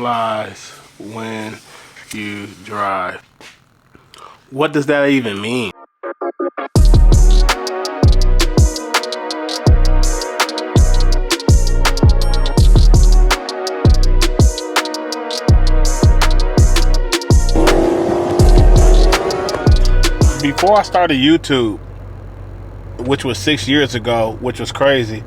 flies when you drive. What does that even mean? Before I started YouTube, which was 6 years ago, which was crazy,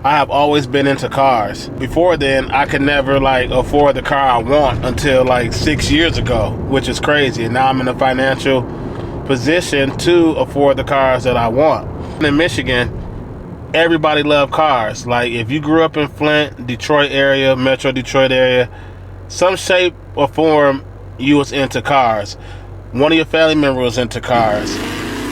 I have always been into cars. Before then, I could never like afford the car I want until like 6 years ago, which is crazy. And now I'm in a financial position to afford the cars that I want. In Michigan, everybody loves cars. Like if you grew up in Flint, Detroit area, Metro Detroit area, some shape or form you was into cars. One of your family members was into cars.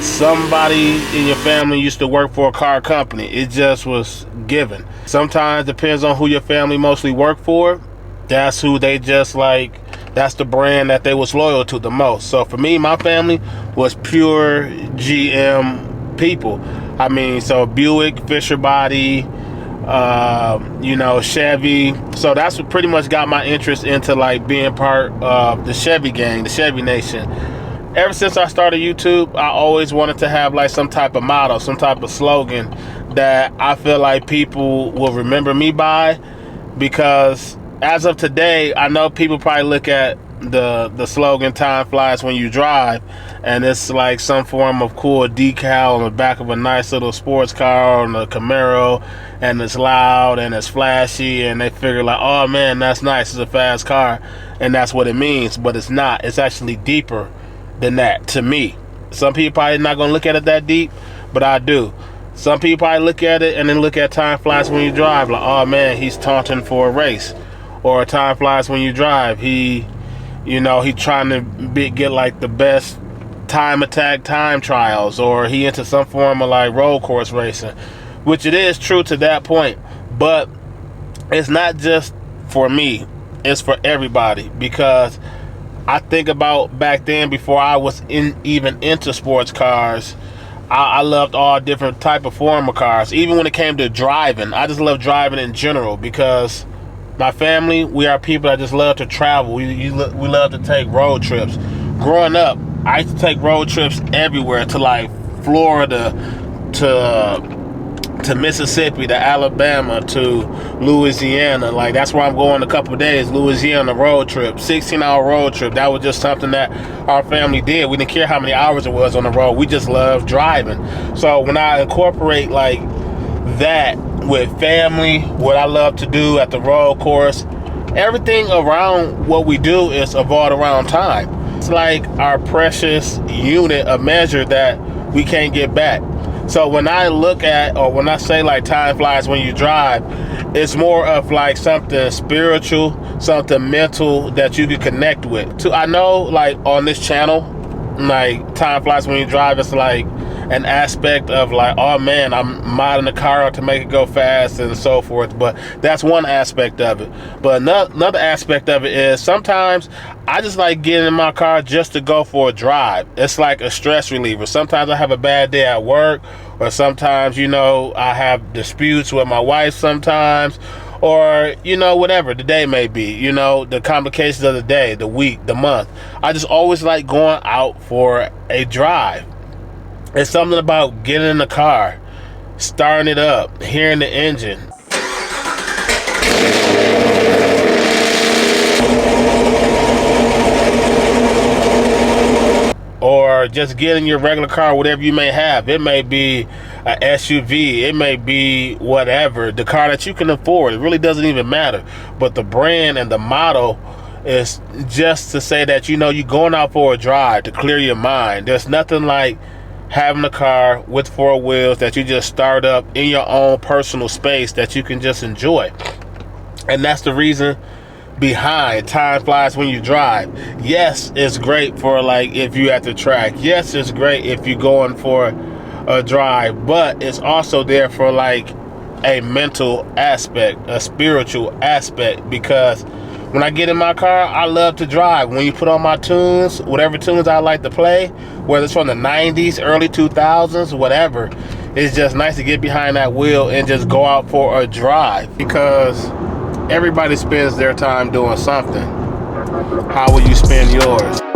Somebody in your family used to work for a car company. It just was given. Sometimes depends on who your family mostly worked for. That's who they just like, that's the brand that they was loyal to the most. So for me, my family was pure GM people. I mean, so Buick, Fisher Body, you know, Chevy. So that's what pretty much got my interest into like being part of the Chevy gang, the Chevy Nation. Ever since I started YouTube, I always wanted to have like some type of motto, some type of slogan that I feel like people will remember me by. Because as of today, I know people probably look at the slogan "Time flies when you drive," and it's like some form of cool decal on the back of a nice little sports car on a Camaro, and it's loud and it's flashy, and they figure like, oh man, that's nice, it's a fast car, and that's what it means. But it's not. It's actually deeper than that to me. Some people probably not gonna look at it that deep, but I do. Some people probably look at it and then look at "Time flies when you drive" like, oh man, he's taunting for a race. Or "Time flies when you drive," he, you know, he trying to get like the best time attack time trials, or he into some form of like road course racing, which it is true to that point. But it's not just for me, it's for everybody. Because I think about back then, before I was even into sports cars, I loved all different type of form of cars. Even when it came to driving, I just love driving in general, because my family, we are people that just love to travel. We love to take road trips. Growing up, I used to take road trips everywhere, to like Florida, to Mississippi, to Alabama, to Louisiana. Like that's where I'm going a couple of days. Louisiana road trip, 16-hour road trip. That was just something that our family did. We didn't care how many hours it was on the road. We just loved driving. So when I incorporate like that with family, what I love to do at the road course, everything around what we do is evolved around time. It's like our precious unit of measure that we can't get back. So when I look at, or when I say like "time flies when you drive," it's more of like something spiritual, something mental that you can connect with. I know like on this channel, like "time flies when you drive," it's like an aspect of like, oh man, I'm modding the car to make it go fast and so forth. But that's one aspect of it. But another aspect of it is sometimes I just like getting in my car just to go for a drive. It's like a stress reliever. Sometimes I have a bad day at work, or sometimes, you know, I have disputes with my wife sometimes, or, you know, whatever the day may be, you know, the complications of the day, the week, the month. I just always like going out for a drive. It's something about getting in the car, starting it up, hearing the engine. Or just getting your regular car, whatever you may have. It may be an SUV, it may be whatever, the car that you can afford. It really doesn't even matter. But the brand and the motto is just to say that, you know, you're going out for a drive to clear your mind. There's nothing like having a car with 4 wheels that you just start up in your own personal space that you can just enjoy. And that's the reason behind "Time flies when you drive." Yes, it's great for like if you're at the track. Yes, it's great if you're going for a drive, but it's also there for like a mental aspect, a spiritual aspect. Because when I get in my car, I love to drive. When you put on my tunes, whatever tunes I like to play, whether it's from the 90s, early 2000s, whatever, it's just nice to get behind that wheel and just go out for a drive. Because Everybody spends their time doing something. How will you spend yours?